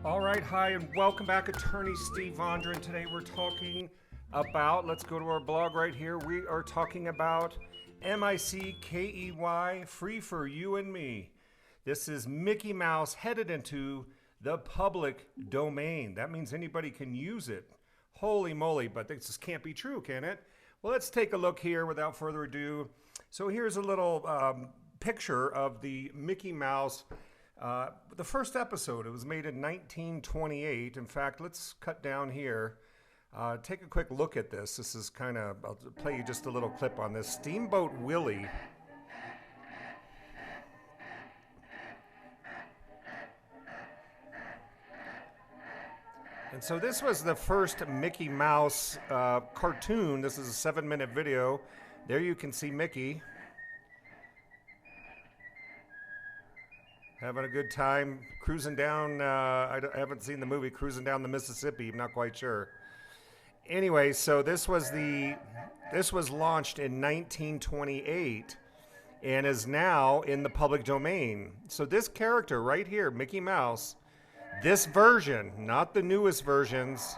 All right, hi, and welcome back, Attorney Steve Vondran. Today we're talking about, let's go to our blog right here. We are talking about MICKEY, free for you and me. This is Mickey Mouse headed into the public domain. That means anybody can use it. Holy moly, but this just can't be true, can it? Well, let's take a look here without further ado. So here's a little picture of the Mickey Mouse. The first episode, it was made in 1928. In fact, let's cut down here. Take a quick look at this. This is kind of, I'll play you just a little clip on this. Steamboat Willie. And so this was the first Mickey Mouse cartoon. This is a 7-minute video. There you can see Mickey having a good time cruising down. I haven't seen the movie, Cruising Down the Mississippi. I'm not quite sure. Anyway, so this was launched in 1928 and is now in the public domain. So this character right here, Mickey Mouse, this version, not the newest versions,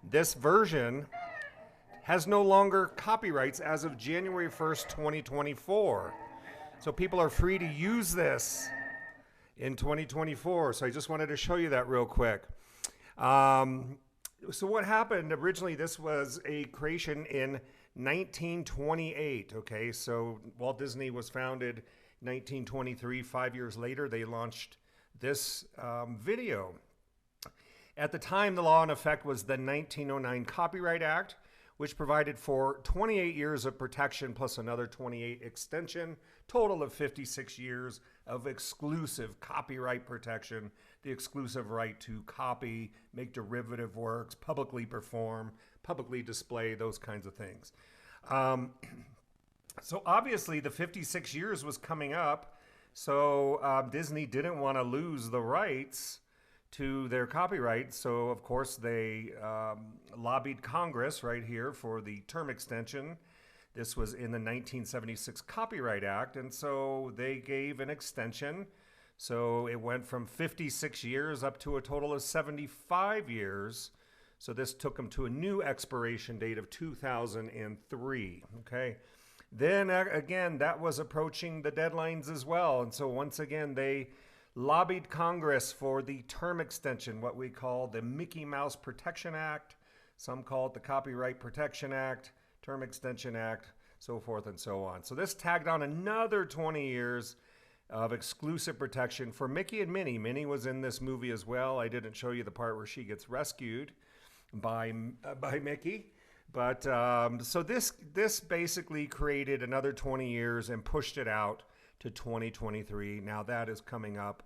this version has no longer copyrights as of January 1st, 2024. So people are free to use this in 2024. So I just wanted to show you that real quick. So what happened originally, this was a creation in 1928. Okay, so Walt Disney was founded 1923. 5 years later, they launched this video. At the time, the law in effect was the 1909 Copyright Act, which provided for 28 years of protection plus another 28 extension, total of 56 years of exclusive copyright protection, the exclusive right to copy, make derivative works, publicly perform, publicly display, those kinds of things. So obviously the 56 years was coming up, so Disney didn't want to lose the rights to their copyright. So of course they lobbied Congress right here for the term extension. This was in the 1976 Copyright Act, and so they gave an extension. So it went from 56 years up to a total of 75 years. So this took them to a new expiration date of 2003, okay? Then again, that was approaching the deadlines as well. And so once again, they lobbied Congress for the term extension, what we call the Mickey Mouse Protection Act. Some call it the Copyright Protection Act, Term Extension Act, so forth and so on. So this tagged on another 20 years of exclusive protection for Mickey and Minnie. Minnie was in this movie as well. I didn't show you the part where she gets rescued by Mickey. But so this basically created another 20 years and pushed it out to 2023. Now that is coming up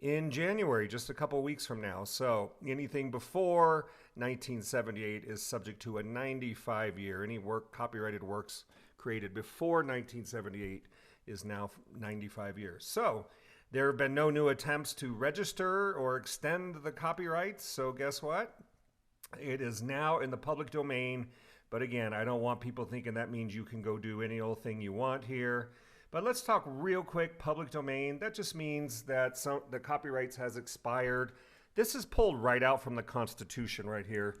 in January, just a couple weeks from now. So anything before 1978 is subject to a 95-year. Any work, copyrighted works created before 1978 is now 95 years. So there have been no new attempts to register or extend the copyrights. So guess what? It is now in the public domain. But again, I don't want people thinking that means you can go do any old thing you want here. But let's talk real quick, public domain. That just means that the copyrights has expired. This is pulled right out from the Constitution right here.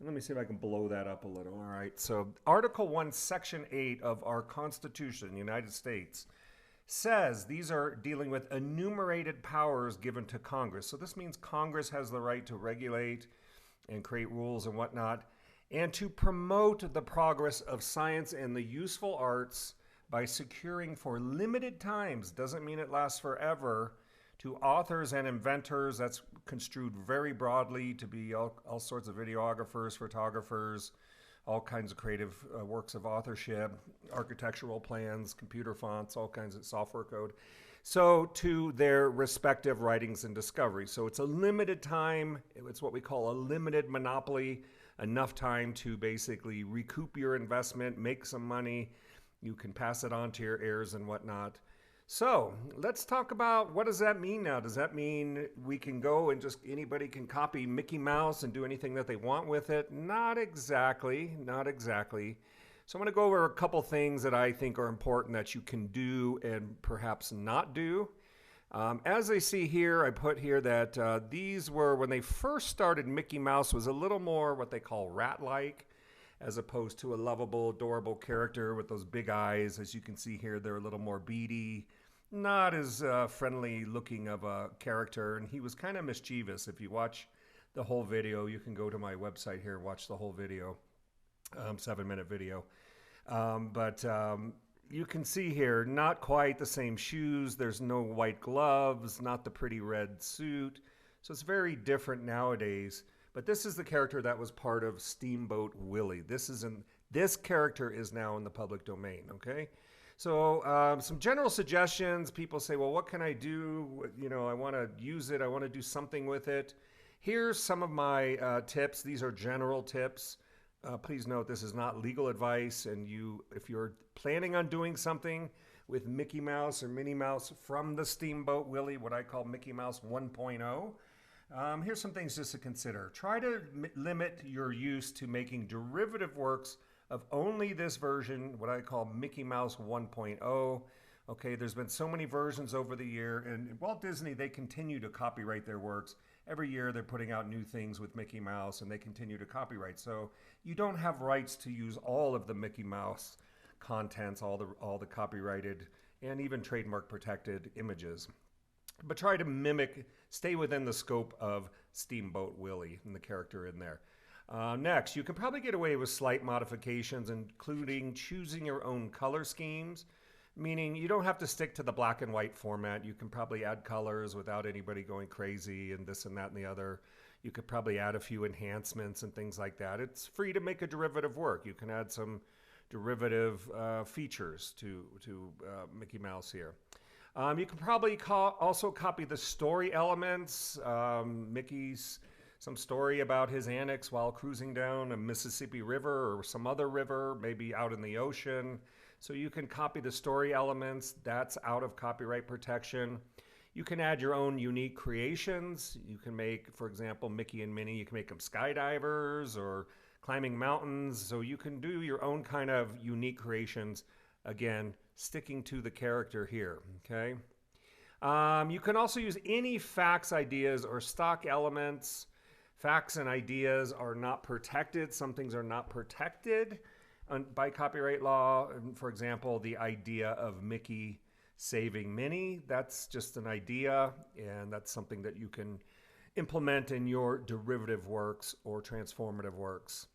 And let me see if I can blow that up a little. All right, so Article 1, Section 8 of our Constitution, the United States, says these are dealing with enumerated powers given to Congress. So this means Congress has the right to regulate and create rules and whatnot, and to promote the progress of science and the useful arts by securing for limited times, doesn't mean it lasts forever, to authors and inventors. That's construed very broadly to be all sorts of videographers, photographers, all kinds of creative works of authorship, architectural plans, computer fonts, all kinds of software code. So to their respective writings and discoveries. So it's a limited time. It's what we call a limited monopoly, enough time to basically recoup your investment, make some money. You can pass it on to your heirs and whatnot. So let's talk about, what does that mean now? Does that mean we can go and just anybody can copy Mickey Mouse and do anything that they want with it? Not exactly, not exactly. So I'm going to go over a couple things that I think are important that you can do and perhaps not do. As I see here, I put here that these were, when they first started, Mickey Mouse was a little more what they call rat-like, as opposed to a lovable, adorable character with those big eyes. As you can see here, they're a little more beady, not as friendly looking of a character, and he was kind of mischievous. If you watch the whole video, you can go to my website here and watch the whole video, 7-minute video. But you can see here, not quite the same shoes. There's no white gloves, not the pretty red suit. So it's very different nowadays. But this is the character that was part of Steamboat Willie. This character is now in the public domain, okay? So some general suggestions. People say, well, what can I do? You know, I want to use it. I want to do something with it. Here's some of my tips. These are general tips. Please note this is not legal advice, and if you're planning on doing something with Mickey Mouse or Minnie Mouse from the Steamboat Willie, what I call Mickey Mouse 1.0, here's some things just to consider. Try to limit your use to making derivative works of only this version, what I call Mickey Mouse 1.0. Okay, there's been so many versions over the year, and Walt Disney, they continue to copyright their works. Every year they're putting out new things with Mickey Mouse, and they continue to copyright. So you don't have rights to use all of the Mickey Mouse contents, all the copyrighted and even trademark protected images. But try to stay within the scope of Steamboat Willie and the character in there. Next, you can probably get away with slight modifications, including choosing your own color schemes. Meaning you don't have to stick to the black and white format. You can probably add colors without anybody going crazy and this and that and the other. You could probably add a few enhancements and things like that. It's free to make a derivative work. You can add some derivative features to Mickey Mouse here. You can probably also copy the story elements. Mickey's some story about his antics while cruising down a Mississippi River or some other river, maybe out in the ocean. So you can copy the story elements. That's out of copyright protection. You can add your own unique creations. You can make, for example, Mickey and Minnie, you can make them skydivers or climbing mountains. So you can do your own kind of unique creations, again, sticking to the character here, okay? You can also use any facts, ideas, or stock elements. Facts and ideas are not protected. Some things are not protected by copyright law. For example, the idea of Mickey saving Minnie, that's just an idea, and that's something that you can implement in your derivative works or transformative works.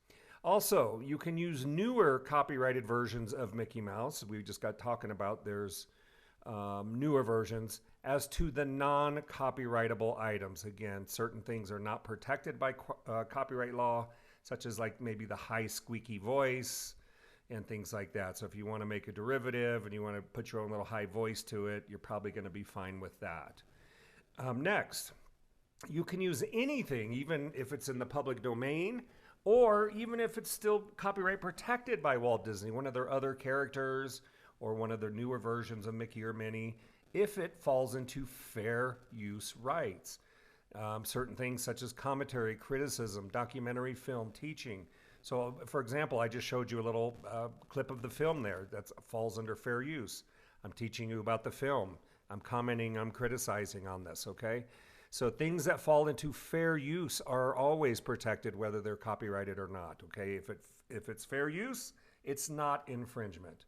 Also, you can use newer copyrighted versions of Mickey Mouse. We just got talking about there's newer versions as to the non-copyrightable items. Again, certain things are not protected by copyright law, such as like maybe the high squeaky voice and things like that. So if you want to make a derivative and you want to put your own little high voice to it, you're probably going to be fine with that. Next, you can use anything, even if it's in the public domain, or even if it's still copyright protected by Walt Disney, one of their other characters or one of their newer versions of Mickey or Minnie, if it falls into fair use rights. Certain things such as commentary, criticism, documentary film, teaching. So, for example, I just showed you a little clip of the film there that falls under fair use. I'm teaching you about the film. I'm commenting, I'm criticizing on this, okay? So things that fall into fair use are always protected, whether they're copyrighted or not, okay? If it's fair use, it's not infringement.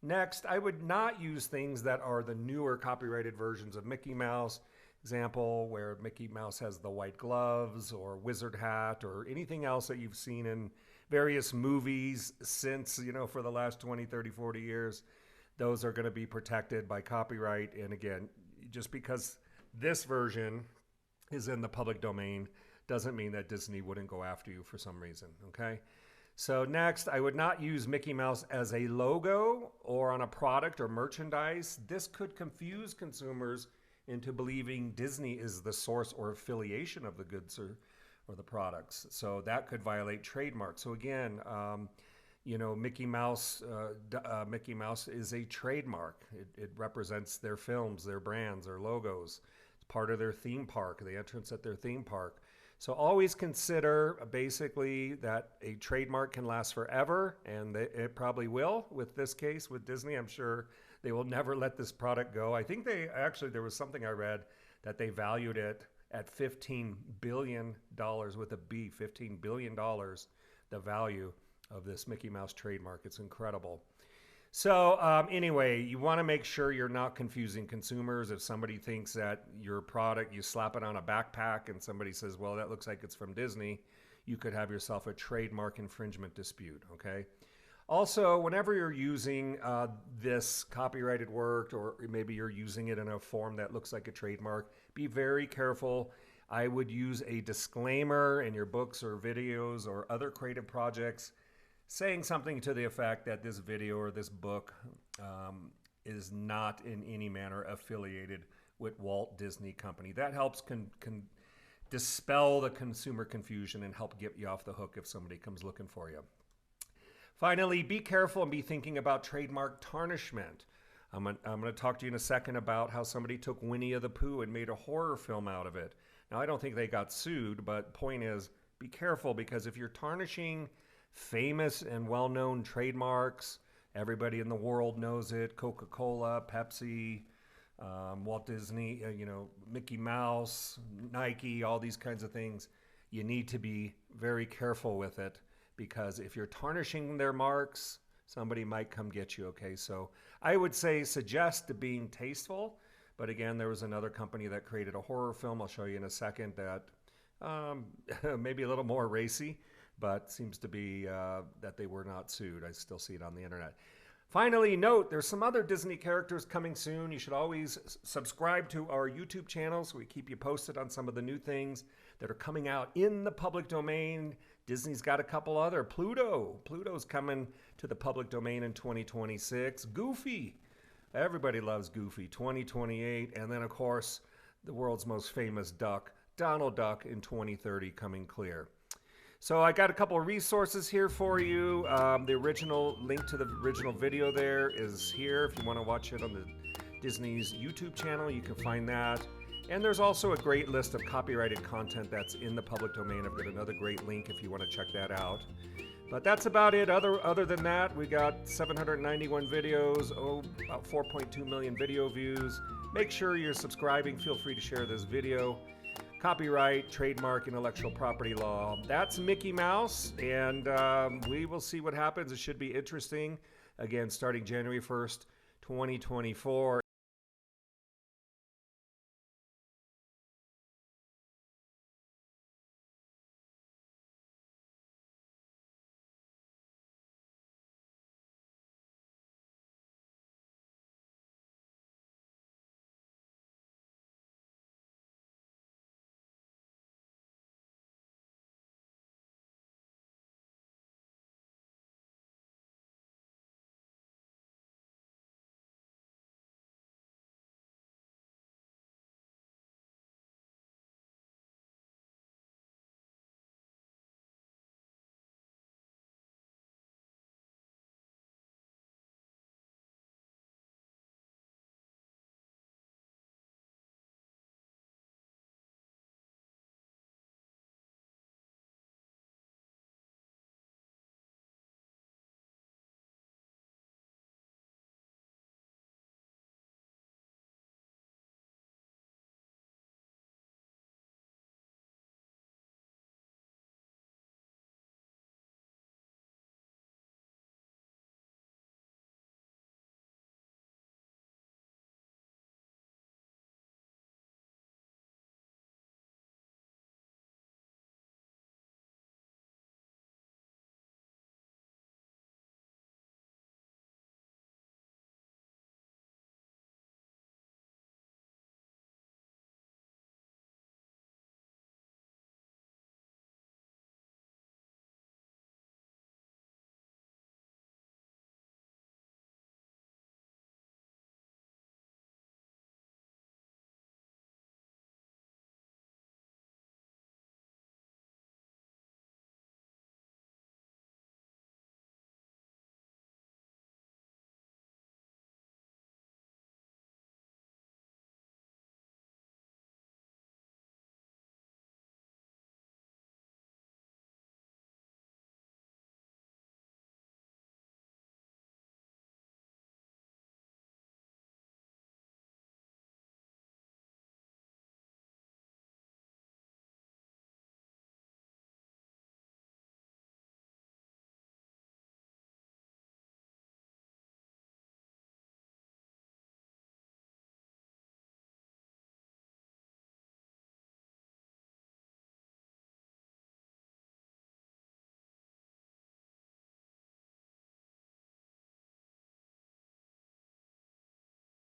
Next, I would not use things that are the newer copyrighted versions of Mickey Mouse. Example, where Mickey Mouse has the white gloves or wizard hat or anything else that you've seen in various movies since, for the last 20, 30, 40 years. Those are going to be protected by copyright. And again, just because this version is in the public domain doesn't mean that Disney wouldn't go after you for some reason, okay? So next, I would not use Mickey Mouse as a logo or on a product or merchandise. This could confuse consumers into believing Disney is the source or affiliation of the goods or the products. So that could violate trademark. So again, Mickey Mouse is a trademark. It represents their films, their brands, their logos. It's part of their theme park, the entrance at their theme park. So always consider basically that a trademark can last forever, and it probably will with this case with Disney. I'm sure They will never let this product go. I think there was something I read that they valued it at $15 billion with a B, $15 billion, the value of this Mickey Mouse trademark. It's incredible. So anyway, you want to make sure you're not confusing consumers. If somebody thinks that your product, you slap it on a backpack and somebody says, well, that looks like it's from Disney, you could have yourself a trademark infringement dispute, okay? Also, whenever you're using this copyrighted work, or maybe you're using it in a form that looks like a trademark, be very careful. I would use a disclaimer in your books or videos or other creative projects saying something to the effect that this video or this book is not in any manner affiliated with Walt Disney Company. That helps dispel the consumer confusion and help get you off the hook if somebody comes looking for you. Finally, be careful and be thinking about trademark tarnishment. I'm going to talk to you in a second about how somebody took Winnie the Pooh and made a horror film out of it. Now, I don't think they got sued, but point is, be careful, because if you're tarnishing famous and well-known trademarks, everybody in the world knows it, Coca-Cola, Pepsi, Walt Disney, Mickey Mouse, Nike, all these kinds of things, you need to be very careful with it, because if you're tarnishing their marks, somebody might come get you, okay? So I would suggest being tasteful, but again, there was another company that created a horror film, I'll show you in a second, that maybe a little more racy, but seems to be that they were not sued. I still see it on the internet. Finally, note, there's some other Disney characters coming soon. You should always subscribe to our YouTube channel so we keep you posted on some of the new things that are coming out in the public domain. Disney's got a couple other. Pluto's coming to the public domain in 2026. Goofy. Everybody loves Goofy, 2028. And then, of course, the world's most famous duck, Donald Duck, in 2030, coming clear. So I got a couple of resources here for you. The original link to the original video there is here. If you want to watch it on the Disney's YouTube channel, you can find that. And there's also a great list of copyrighted content that's in the public domain. I've got another great link if you want to check that out. But that's about it. Other than that, we got 791 videos, about 4.2 million video views. Make sure you're subscribing. Feel free to share this video. Copyright, trademark, intellectual property law. That's Mickey Mouse, and we will see what happens. It should be interesting. Again, starting January 1st, 2024.